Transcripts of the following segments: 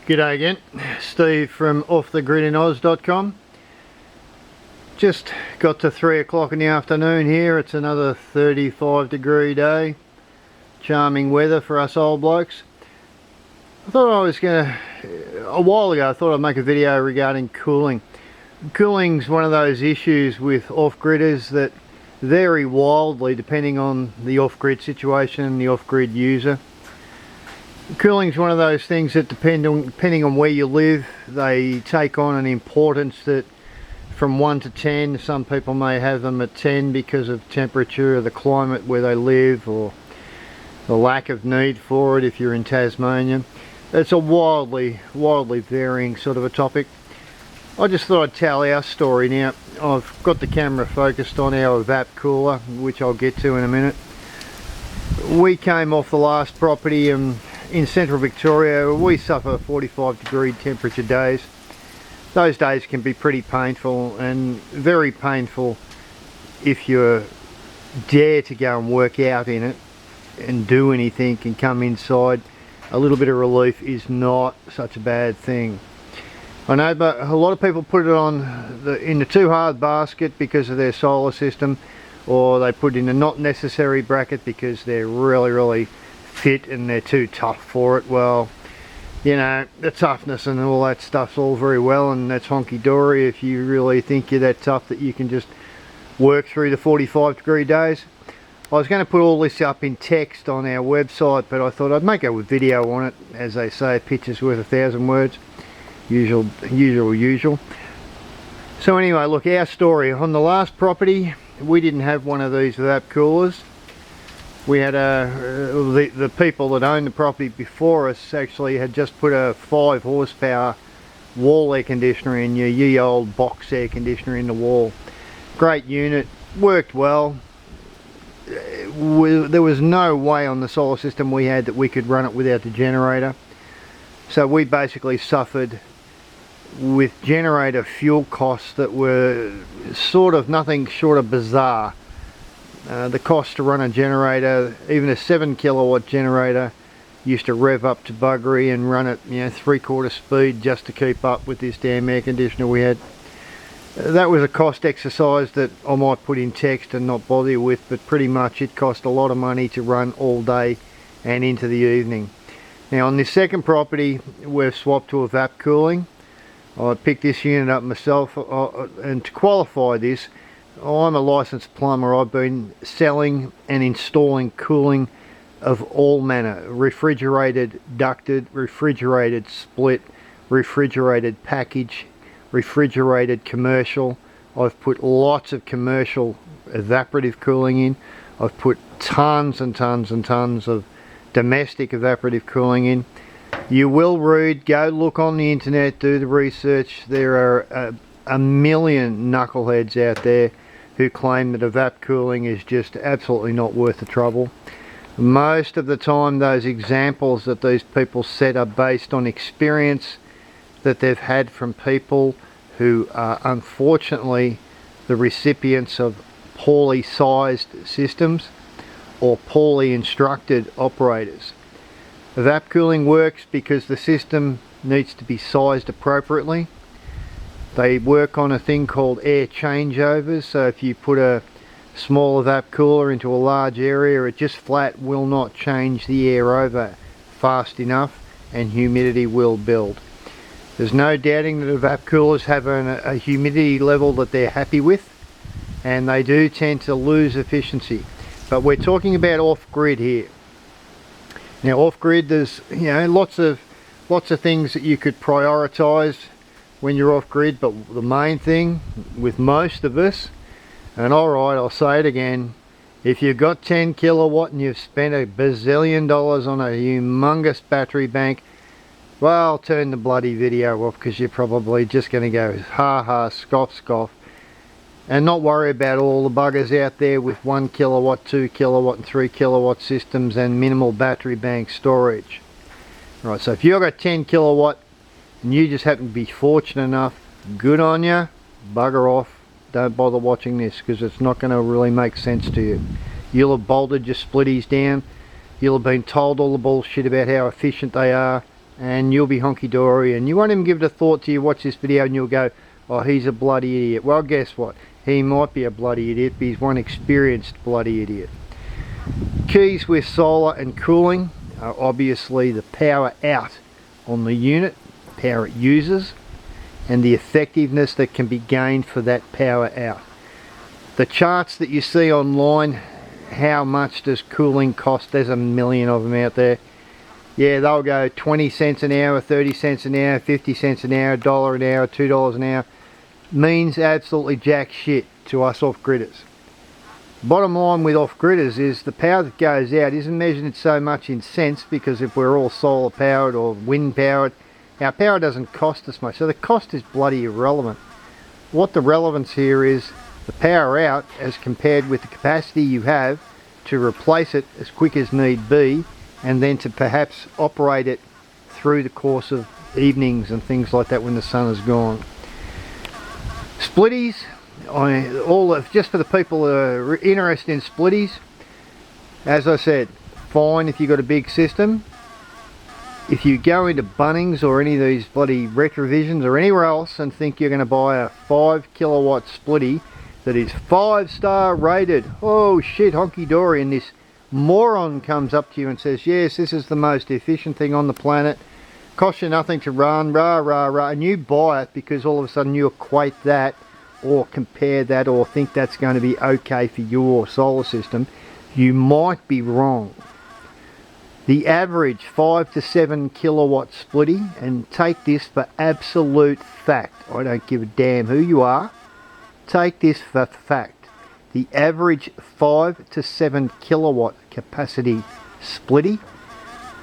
G'day again, Steve from offthegridinoz.com. Just got to 3 o'clock in the afternoon here. It's another 35-degree day. Charming weather for us old blokes. I thought I was a while ago I thought I'd make a video regarding cooling. Cooling's one of those issues with off-gridders that vary wildly depending on the off-grid situation and the off-grid user. Cooling is one of those things that depending on where you live, they take on an importance that from 1 to 10, some people may have them at 10 because of temperature or the climate where they live, or the lack of need for it if you're in Tasmania. It's a wildly varying sort of a topic. I just thought I'd tell our story now. I've got the camera focused on our evap cooler, which I'll get to in a minute. We came off the last property in central Victoria. We suffer 45-degree temperature days. Those days can be pretty painful, and very painful if you dare to go and work out in it and do anything and come inside. A little bit of relief is not such a bad thing. I know, but a lot of people put it on in the too hard basket because of their solar system, or they put it in a not necessary bracket because they're really fit and they're too tough for it. Well, you know, the toughness and all that stuff's all very well, and that's honky-dory if you really think you're that tough that you can just work through the 45-degree days. I was going to put all this up in text on our website, but I thought I'd make a video on it. As they say, a picture's worth 1,000 words. Usual. So anyway, look, our story. On the last property, we didn't have one of these evap coolers. We had the people that owned the property before us actually had just put a 5 horsepower wall air conditioner in, your ye old box air conditioner in the wall. Great unit, worked well. There was no way on the solar system we had that we could run it without the generator. So we basically suffered with generator fuel costs that were sort of nothing short of bizarre. The cost to run a generator, even a 7 kilowatt generator, used to rev up to buggery and run at 3/4 speed just to keep up with this damn air conditioner we had. That was a cost exercise that I might put in text and not bother you with, but pretty much it cost a lot of money to run all day and into the evening. Now on this second property, we've swapped to evap cooling. I picked this unit up myself, and to qualify this, I'm a licensed plumber. I've been selling and installing cooling of all manner: refrigerated, ducted, refrigerated split, refrigerated package, refrigerated commercial. I've put lots of commercial evaporative cooling in. I've put tons and tons and tons of domestic evaporative cooling in. You will read, go look on the internet, do the research. There are a million knuckleheads out there who claim that evap cooling is just absolutely not worth the trouble. Most of the time those examples that these people set are based on experience that they've had from people who are unfortunately the recipients of poorly sized systems or poorly instructed operators. Evap cooling works because the system needs to be sized appropriately. They work on a thing called air changeovers, so if you put a small evap cooler into a large area, it just flat will not change the air over fast enough and humidity will build. There's no doubting that evap coolers have a humidity level that they're happy with, and they do tend to lose efficiency. But we're talking about off-grid here. Now off-grid, there's lots of things that you could prioritize when you're off-grid, but the main thing with most of us, and alright, I'll say it again, if you've got 10 kilowatt and you've spent $1 bazillion on a humongous battery bank, well, turn the bloody video off, because you're probably just going to go ha ha, scoff, and not worry about all the buggers out there with 1 kilowatt, 2 kilowatt and 3 kilowatt systems and minimal battery bank storage. Right, so if you've got 10 kilowatt and you just happen to be fortunate enough, good on you, bugger off, don't bother watching this, because it's not going to really make sense to you. You'll have bolted your splitties down, you'll have been told all the bullshit about how efficient they are, and you'll be honky-dory, and you won't even give it a thought till you watch this video and you'll go, oh, he's a bloody idiot. Well, guess what? He might be a bloody idiot, but he's one experienced bloody idiot. Keys with solar and cooling are obviously the power out on the unit, power it uses, and the effectiveness that can be gained for that power out. The charts that you see online, how much does cooling cost? There's a million of them out there. Yeah, they'll go 20 cents an hour, 30 cents an hour, 50 cents an hour, $1 an hour, $2 an hour. Means absolutely jack shit to us off-gridders. Bottom line with off-gridders is the power that goes out isn't measured so much in cents, because if we're all solar powered or wind powered, our power doesn't cost us much. So the cost is bloody irrelevant. What the relevance here is the power out as compared with the capacity you have to replace it as quick as need be, and then to perhaps operate it through the course of evenings and things like that when the sun is gone. Splitties, just for the people that are interested in splitties, as I said, fine if you've got a big system. If you go into Bunnings or any of these bloody Retrovisions or anywhere else and think you're going to buy a 5 kilowatt splitty that is 5-star rated, oh shit, honky-dory, and this moron comes up to you and says, yes, this is the most efficient thing on the planet, costs you nothing to run, rah rah rah, and you buy it because all of a sudden you equate that or compare that or think that's going to be okay for your solar system, you might be wrong. The average 5 to 7 kilowatt splitty, and take this for absolute fact, I don't give a damn who you are, take this for fact. The average 5 to 7 kilowatt capacity splitty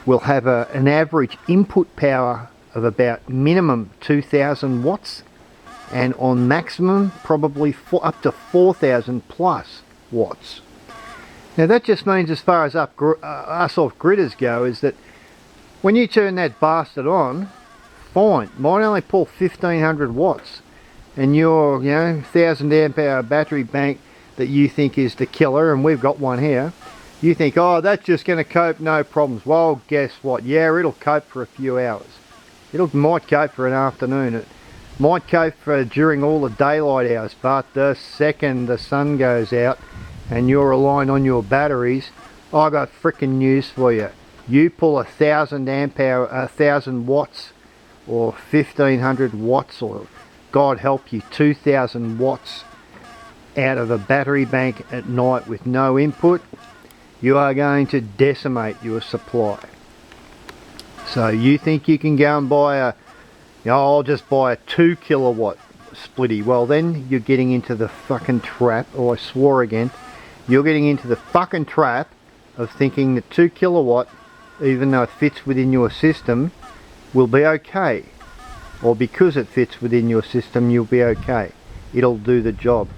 will have an average input power of about minimum 2000 watts, and on maximum probably up to 4000 plus watts. Now that just means, as far as us off-gridders go, is that when you turn that bastard on, fine, might only pull 1500 watts, and your 1000 amp hour battery bank that you think is the killer, and we've got one here, you think, oh, that's just going to cope, no problems. Well, guess what? Yeah, it'll cope for a few hours. Might cope for an afternoon. It might cope for during all the daylight hours, but the second the sun goes out and you're relying on your batteries, I got frickin' news for you. You pull 1000 amp hour, 1000 watts, or 1500 watts, or God help you, 2000 watts out of a battery bank at night with no input, you are going to decimate your supply. So you think you can go and buy I'll just buy a 2 kilowatt splitty. Well, then you're getting into the fucking trap, I swore again, you're getting into the fucking trap of thinking that 2 kilowatt, even though it fits within your system, will be okay. Or because it fits within your system, you'll be okay. It'll do the job.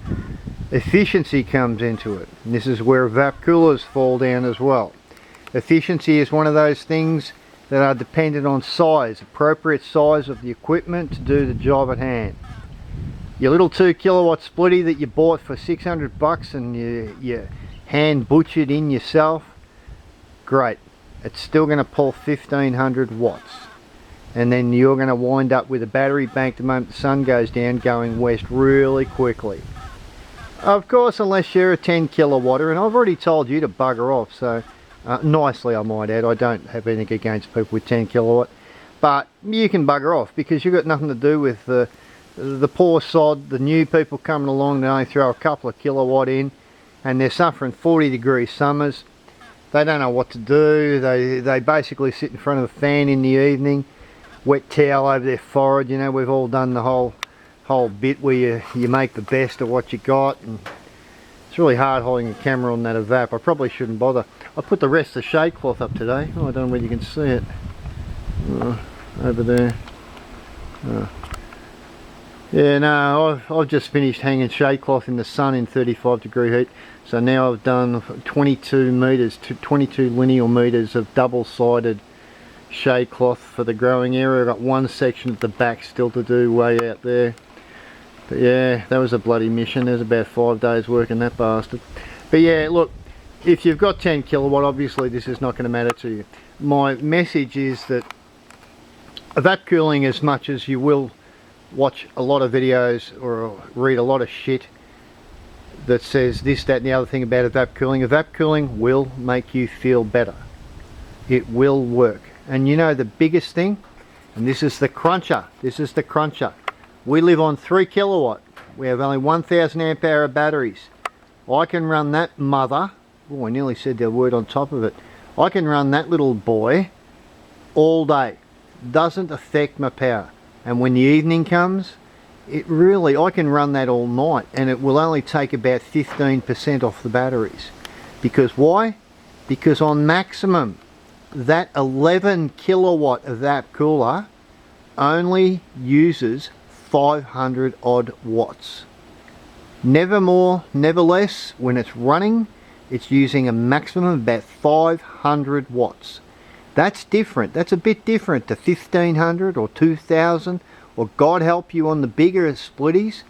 Efficiency comes into it, and this is where evap coolers fall down as well. Efficiency is one of those things that are dependent on size, appropriate size of the equipment to do the job at hand. Your little 2 kilowatt splitty that you bought for 600 bucks and you hand butchered in yourself, great, it's still going to pull 1500 watts. And then you're going to wind up with a battery bank the moment the sun goes down going west really quickly. Of course, unless you're a 10 kilowatter, and I've already told you to bugger off, so nicely I might add, I don't have anything against people with 10 kilowatt, but you can bugger off because you've got nothing to do with the poor sod, the new people coming along that only throw a couple of kilowatt in, and they're suffering 40-degree summers. They don't know what to do. They basically sit in front of a fan in the evening, wet towel over their forehead. You know, we've all done the whole bit where you make the best of what you got, and it's really hard holding a camera on that evap. I probably shouldn't bother. I put the rest of the shade cloth up today. Oh, I don't know whether you can see it. Over there. Yeah, no, I've just finished hanging shade cloth in the sun in 35-degree heat. So now I've done 22 meters to 22 linear meters of double-sided shade cloth for the growing area. I've got one section at the back still to do way out there. But yeah, that was a bloody mission. There's about 5 days working that bastard. But yeah, look, if you've got 10 kilowatt, obviously this is not going to matter to you. My message is that evap cooling, as much as you will watch a lot of videos or read a lot of shit that says this, that and the other thing about evap cooling will make you feel better. It will work. And you know the biggest thing, and this is the cruncher, we live on 3 kilowatt. We have only 1000 amp hour batteries. I can run that mother, oh I nearly said the word on top of it, I can run that little boy all day. Doesn't affect my power. And when the evening comes, it really, I can run that all night, and it will only take about 15% off the batteries. Because why? Because on maximum, that 11 kilowatt evap cooler only uses 500 odd watts. Never more, never less. When it's running, it's using a maximum of about 500 watts. That's different. That's a bit different to 1500 or 2000, or God help you on the bigger splitties,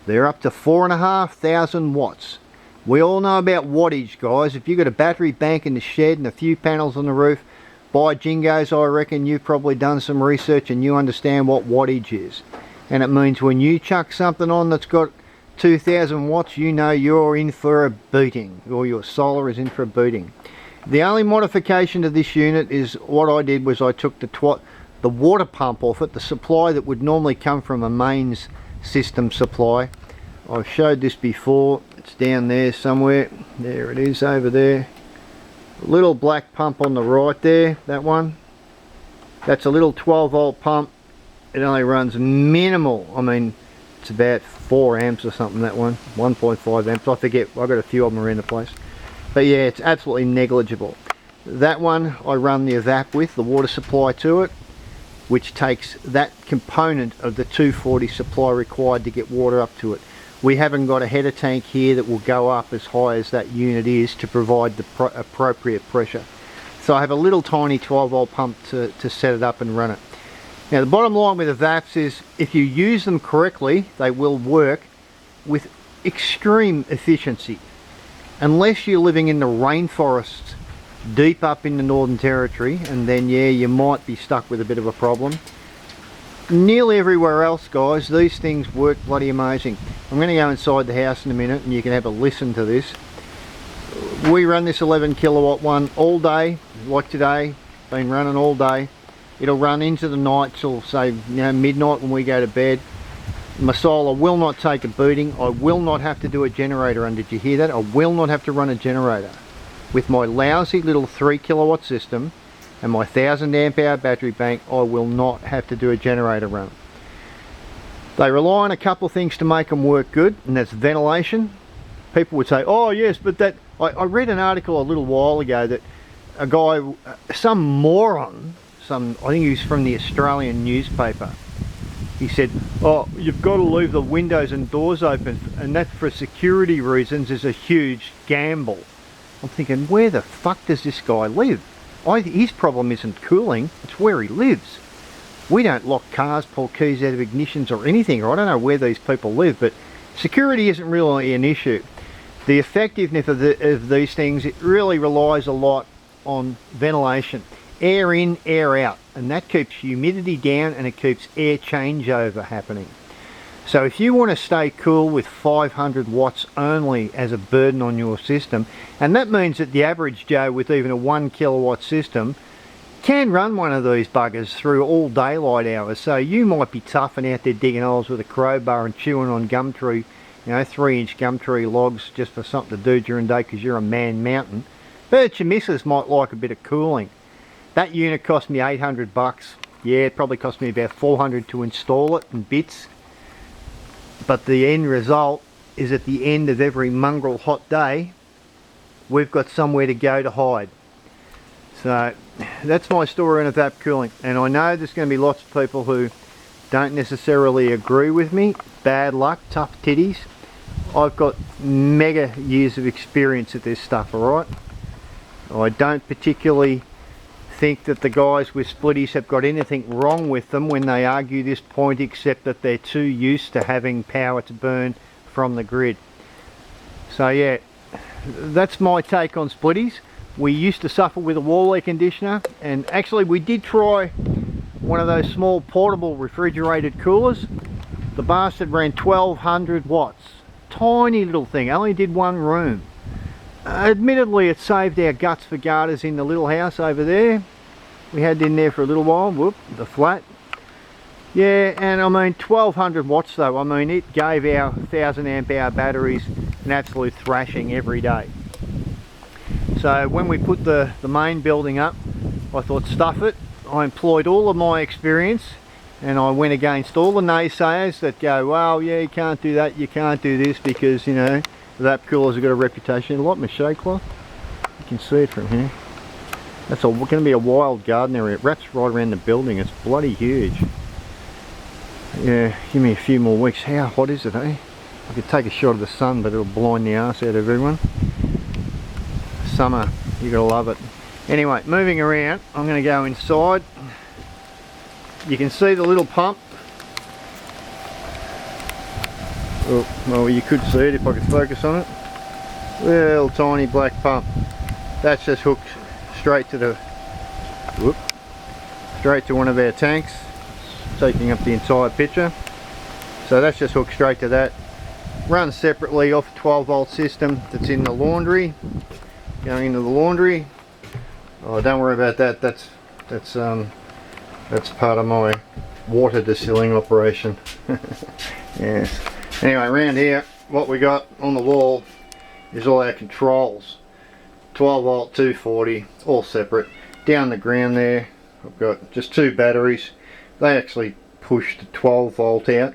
they're up to 4500 watts. We all know about wattage, guys. If you've got a battery bank in the shed and a few panels on the roof, by jingos, I reckon you've probably done some research and you understand what wattage is. And it means when you chuck something on that's got 2000 watts, you know you're in for a beating, or your solar is in for a beating. The only modification to this unit is what I did was I took the water pump off it, the supply that would normally come from a mains system supply. I've showed this before. It's down there somewhere. There it is over there. Little black pump on the right there, that one. That's a little 12 volt pump. It only runs minimal. I mean, it's about 4 amps or something, that one. 1.5 amps. I forget. I've got a few of them around the place. But yeah, it's absolutely negligible. That one I run the evap with, the water supply to it, which takes that component of the 240 supply required to get water up to it. We haven't got a header tank here that will go up as high as that unit is to provide the appropriate pressure. So I have a little tiny 12 volt pump to set it up and run it. Now the bottom line with evaps is, if you use them correctly, they will work with extreme efficiency. Unless you're living in the rainforests deep up in the Northern Territory, and then yeah, you might be stuck with a bit of a problem. Nearly everywhere else, guys, these things work bloody amazing. I'm going to go inside the house in a minute and you can have a listen to this. We run this 11 kilowatt one all day, like today, been running all day. It'll run into the night till, say, midnight when we go to bed. My solar will not take a beating. I will not have to do a generator run. Did you hear that? I will not have to run a generator. With my lousy little 3 kilowatt system and my 1000 amp hour battery bank, I will not have to do a generator run. They rely on a couple of things to make them work good, and that's ventilation. People would say, oh yes, but that, I read an article a little while ago that a guy, some moron, I think he was from the Australian newspaper, he said, oh, you've got to leave the windows and doors open, and that for security reasons is a huge gamble. I'm thinking, where the fuck does this guy live? His problem isn't cooling, it's where he lives. We don't lock cars, pull keys out of ignitions or anything, or I don't know where these people live, but security isn't really an issue. The effectiveness of these things, it really relies a lot on ventilation. Air in, air out, and that keeps humidity down and it keeps air changeover happening. So if you want to stay cool with 500 watts only as a burden on your system, and that means that the average Joe with even a 1 kilowatt system can run one of these buggers through all daylight hours. So you might be toughing out there digging holes with a crowbar and chewing on gumtree, 3-inch gumtree logs just for something to do during the day because you're a man mountain. But your missus might like a bit of cooling. That unit cost me 800 bucks. Yeah, it probably cost me about 400 to install it in bits. But the end result is at the end of every mongrel hot day, we've got somewhere to go to hide. So that's my story on evap cooling. And I know there's going to be lots of people who don't necessarily agree with me. Bad luck, tough titties. I've got mega years of experience at this stuff, alright? I don't particularly think that the guys with splitties have got anything wrong with them when they argue this point, except that they're too used to having power to burn from the grid. So yeah, that's my take on splitties. We used to suffer with a wall air conditioner, and actually we did try one of those small portable refrigerated coolers. The bastard ran 1200 watts. Tiny little thing, only did one room. Admittedly, it saved our guts for garters in the little house over there. We had it in there for a little while. Whoop, the flat. Yeah, and I mean 1200 watts though. I mean, it gave our 1000 amp hour batteries an absolute thrashing every day. So when we put the main building up, I thought, stuff it. I employed all of my experience and I went against all the naysayers that go, well, yeah, you can't do that, you can't do this, because, you know, evap coolers have got a reputation. Like my shade cloth, you can see it from here. That's going to be a wild garden area. It wraps right around the building. It's bloody huge. Yeah, give me a few more weeks. How hot is it, eh? I could take a shot of the sun, but it'll blind the arse out of everyone. Summer, you gotta love it. Anyway, moving around, I'm going to go inside. You can see the little pump. Oh, well, you could see it if I could focus on it. Little tiny black pump. That's just hooked straight to the, whoop, straight to one of our tanks, taking up the entire picture. So that's just hooked straight to that. Runs separately off a 12 volt system that's in the laundry. Going into the laundry. Oh, don't worry about that. That's part of my water distilling operation. Yes. Anyway, around here, what we got on the wall is all our controls. 12 volt, 240, all separate. Down the ground there, I've got just two batteries. They actually push the 12 volt out.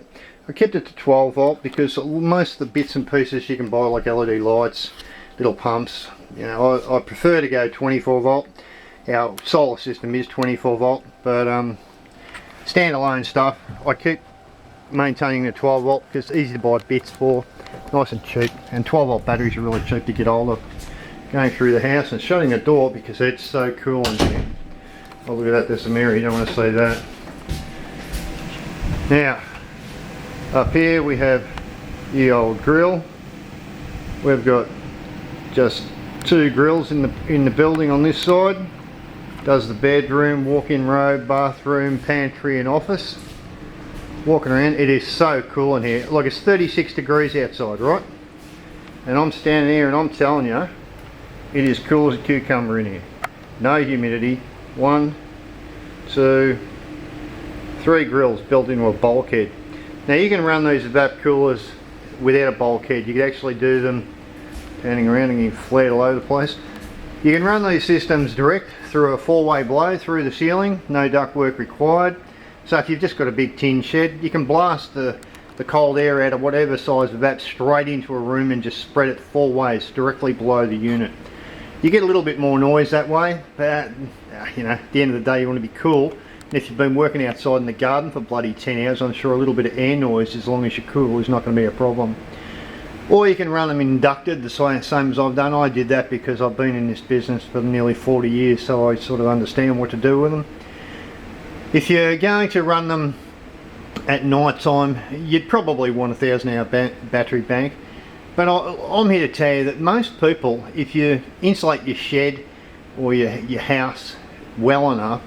I kept it to 12 volt because most of the bits and pieces you can buy, like LED lights, little pumps, you know, I prefer to go 24 volt. Our solar system is 24 volt, but standalone stuff, I keep maintaining the 12 volt because it's easy to buy bits for, nice and cheap, and 12 volt batteries are really cheap to get hold of. Going through the house and shutting the door because it's so cool in here. Oh, look at that, there's a mirror, you don't want to see that. Now, up here we have the old grill. We've got just two grills in the building on this side. Does the bedroom, walk-in robe, bathroom, pantry and office. Walking around, it is so cool in here. Like, it's 36 degrees outside, right? And I'm standing here and I'm telling you, it is cool as a cucumber in here. No humidity. 1, 2, 3 grills built into a bulkhead. Now you can run these evap coolers without a bulkhead. You could actually do them turning around and you flare all over the place. You can run these systems direct through a 4-way blow through the ceiling, no ductwork required. So if you've just got a big tin shed, you can blast the cold air out of whatever size evap straight into a room and just spread it 4 ways directly below the unit. You get a little bit more noise that way, but you know, at the end of the day you want to be cool. And if you've been working outside in the garden for bloody 10 hours, I'm sure a little bit of air noise, as long as you're cool, is not going to be a problem. Or you can run them inducted, the same as I've done. I did that because I've been in this business for nearly 40 years, so I sort of understand what to do with them. If you're going to run them at night time, you'd probably want a 1000 hour battery bank. But I'm here to tell you that most people, if you insulate your shed or your house well enough,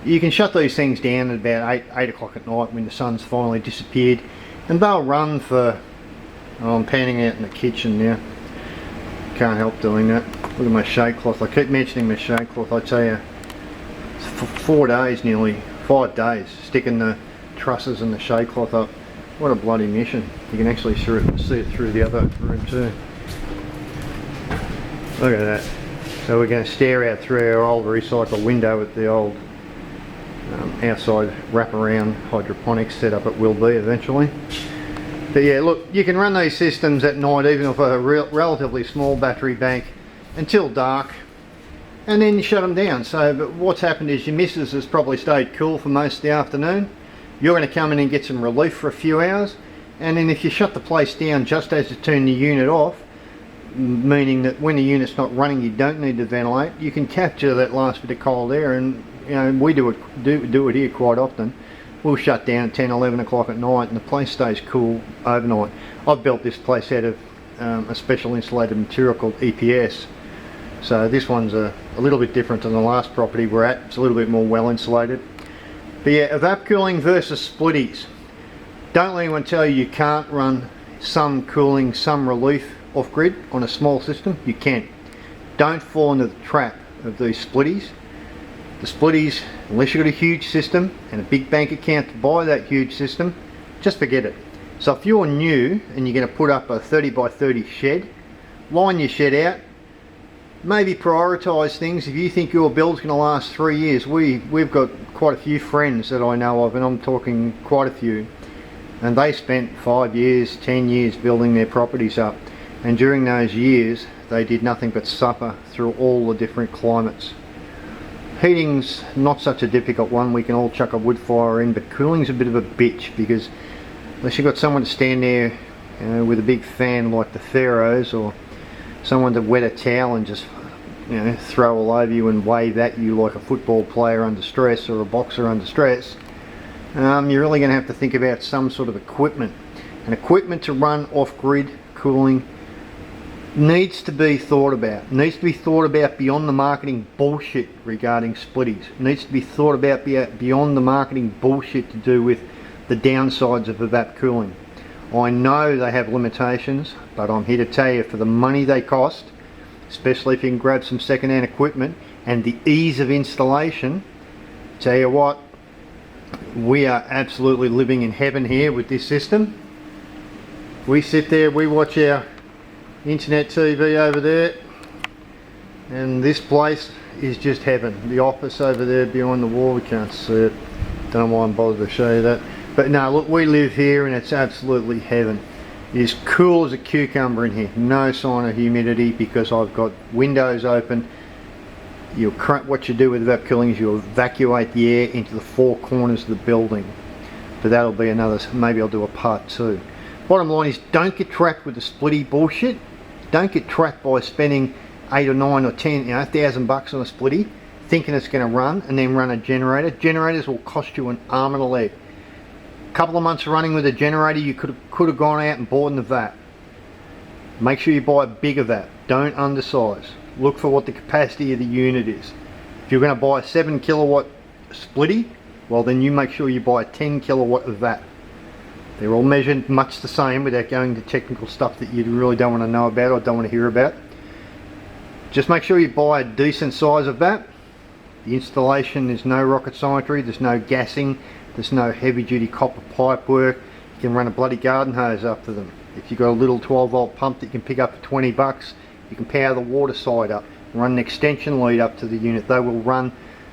you can shut these things down at about 8 o'clock at night when the sun's finally disappeared, and they'll run for, oh, I'm panning out in the kitchen now, can't help doing that. Look at my shade cloth. I keep mentioning my shade cloth. I tell you, it's 4 days, nearly 5 days, sticking the trusses and the shade cloth up. What a bloody mission. You can actually see it through the other room too. Look at that. So we're going to stare out through our old recycle window at the old outside wraparound hydroponics setup it will be eventually. But yeah, look, you can run these systems at night even with a relatively small battery bank until dark, and then you shut them down. So but what's happened is your missus has probably stayed cool for most of the afternoon. You're going to come in and get some relief for a few hours, and then if you shut the place down just as you turn the unit off, meaning that when the unit's not running you don't need to ventilate, you can capture that last bit of cold air. And you know, we do it here quite often. We'll shut down at 10, 11 o'clock at night and the place stays cool overnight. I've built this place out of a special insulated material called EPS. So this one's a little bit different than the last property we're at. It's a little bit more well insulated. But yeah, evap cooling versus splitties. Don't let anyone tell you can't run some cooling, some relief off grid on a small system. You can. Don't fall into the trap of these splitties. The splitties, unless you've got a huge system and a big bank account to buy that huge system, just forget it. So if you're new and you're going to put up a 30 by 30 shed, line your shed out, maybe prioritise things. If you think your build's going to last 3 years, we've got quite a few friends that I know of, and I'm talking quite a few, and they spent 5 years, 10 years building their properties up, and during those years they did nothing but suffer through all the different climates. Heating's not such a difficult one, we can all chuck a wood fire in, but cooling's a bit of a bitch, because unless you've got someone to stand there, you know, with a big fan like the Pharaohs, or someone to wet a towel and just, you know, throw all over you and wave at you like a football player under stress or a boxer under stress, you're really going to have to think about some sort of equipment. And equipment to run off-grid cooling needs to be thought about. Needs to be thought about beyond the marketing bullshit regarding splitties. Needs to be thought about beyond the marketing bullshit to do with the downsides of evap cooling. I know they have limitations, but I'm here to tell you, for the money they cost, especially if you can grab some second-hand equipment and the ease of installation, tell you what, we are absolutely living in heaven here with this system. We sit there, we watch our internet TV over there, and this place is just heaven. The office over there behind the wall, we can't see it, don't know why I'm bothered to show you that. But no, look, we live here and it's absolutely heaven. It is cool as a cucumber in here. No sign of humidity because I've got windows open. What you do with evap cooling is you evacuate the air into the four corners of the building. But that'll be another, maybe I'll do a part 2. Bottom line is, don't get trapped with the splitty bullshit. Don't get trapped by spending 8 or 9 or 10, you know, $1,000 on a splitty, thinking it's going to run, and then run a generator. Generators will cost you an arm and a leg. Couple of months running with a generator, you could have gone out and bought an evap. Make sure you buy a big evap. Don't undersize. Look for what the capacity of the unit is. If you're going to buy a 7 kilowatt splitty, well then you make sure you buy a 10 kilowatt evap. They're all measured much the same without going to technical stuff that you really don't want to know about or don't want to hear about. Just make sure you buy a decent size evap. The installation is no rocket scientry, there's no gassing, there's no heavy duty copper pipe work. You can run a bloody garden hose up to them. If you've got a little 12 volt pump that you can pick up for 20 bucks, you can power the water side up and run an extension lead up to the unit. They will run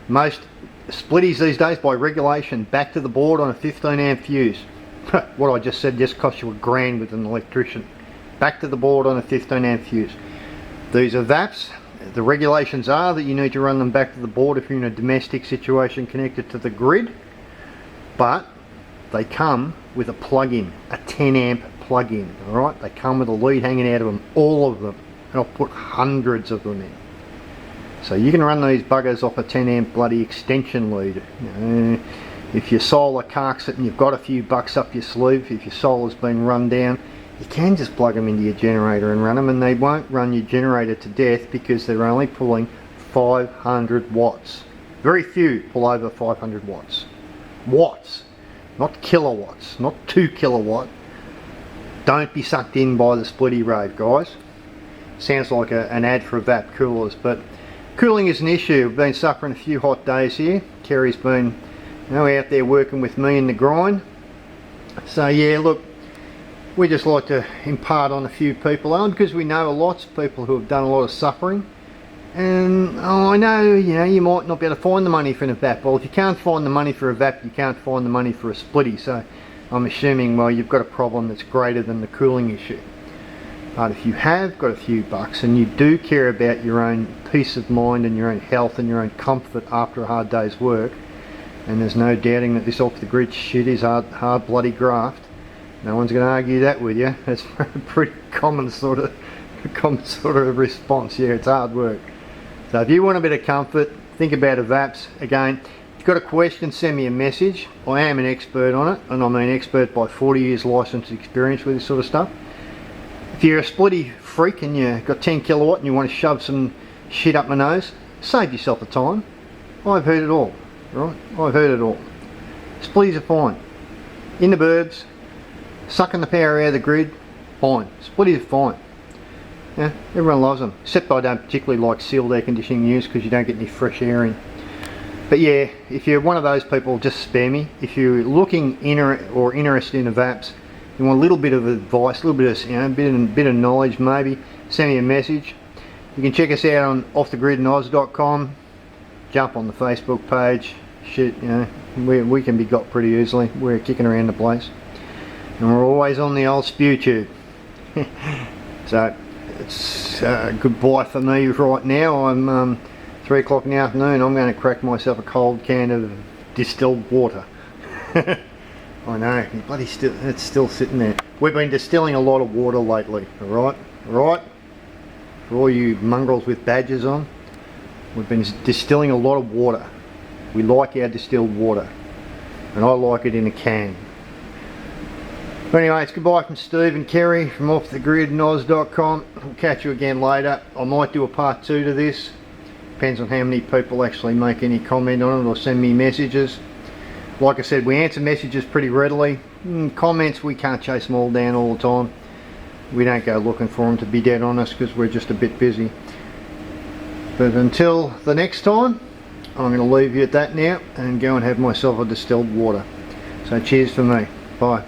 most splitties these days by regulation back to the board on a 15 amp fuse. What I just said just cost you $1,000 with an electrician. Back to the board on a 15 amp fuse. These evaps, the regulations are that you need to run them back to the board if you're in a domestic situation connected to the grid, but they come with a plug-in, a 10 amp plug-in, alright? They come with a lead hanging out of them, all of them, and I'll put hundreds of them in. So you can run these buggers off a 10 amp bloody extension lead. If your solar carks it and you've got a few bucks up your sleeve, if your solar's been run down, you can just plug them into your generator and run them, and they won't run your generator to death because they're only pulling 500 watts. Very few pull over 500 watts. Watts, not kilowatts, not 2 kilowatt. Don't be sucked in by the splitty rave, guys. Sounds like an ad for evap coolers, but cooling is an issue. We've been suffering a few hot days here. Kerry's been, you know, out there working with me in the grind. So yeah, look, we just like to impart on a few people, because we know lots of people who have done a lot of suffering. And I know, you know, you might not be able to find the money for an evap. Well, if you can't find the money for a evap, you can't find the money for a splitty. So I'm assuming, well, you've got a problem that's greater than the cooling issue. But if you have got a few bucks and you do care about your own peace of mind and your own health and your own comfort after a hard day's work, and there's no doubting that this off the grid shit is hard bloody graft, no one's going to argue that with you. That's a pretty common sort of response. Yeah, it's hard work. So if you want a bit of comfort, think about evaps. Again, if you've got a question, send me a message. I am an expert on it, and I mean expert by 40 years licensed experience with this sort of stuff. If you're a splitty freak and you've got 10 kilowatt and you want to shove some shit up my nose, save yourself the time. I've heard it all, right? I've heard it all. Splitties are fine. In the burbs, sucking the power out of the grid, fine. Splitties are fine. Yeah, everyone loves them, except I don't particularly like sealed air conditioning use because you don't get any fresh air in. But yeah, if you're one of those people, just spare me. If you're looking or interested in evaps, you want a little bit of advice, a little bit of, you know, bit of knowledge maybe, send me a message. You can check us out on offthegridnoz.com, jump on the Facebook page. Shit, you know, we can be got pretty easily. We're kicking around the place. And we're always on the old spew tube. So, it's goodbye for me right now. I'm 3 o'clock in the afternoon. I'm going to crack myself a cold can of distilled water. I know, it's still sitting there. We've been distilling a lot of water lately, alright? Alright? For all you mongrels with badges on, we've been distilling a lot of water. We like our distilled water, and I like it in a can. But anyway, it's goodbye from Steve and Kerry from offthegridnoz.com. We'll catch you again later. I might do a part 2 to this. Depends on how many people actually make any comment on it or send me messages. Like I said, we answer messages pretty readily. Comments, we can't chase them all down all the time. We don't go looking for them, to be dead honest, because we're just a bit busy. But until the next time, I'm going to leave you at that now and go and have myself a distilled water. So cheers for me. Bye.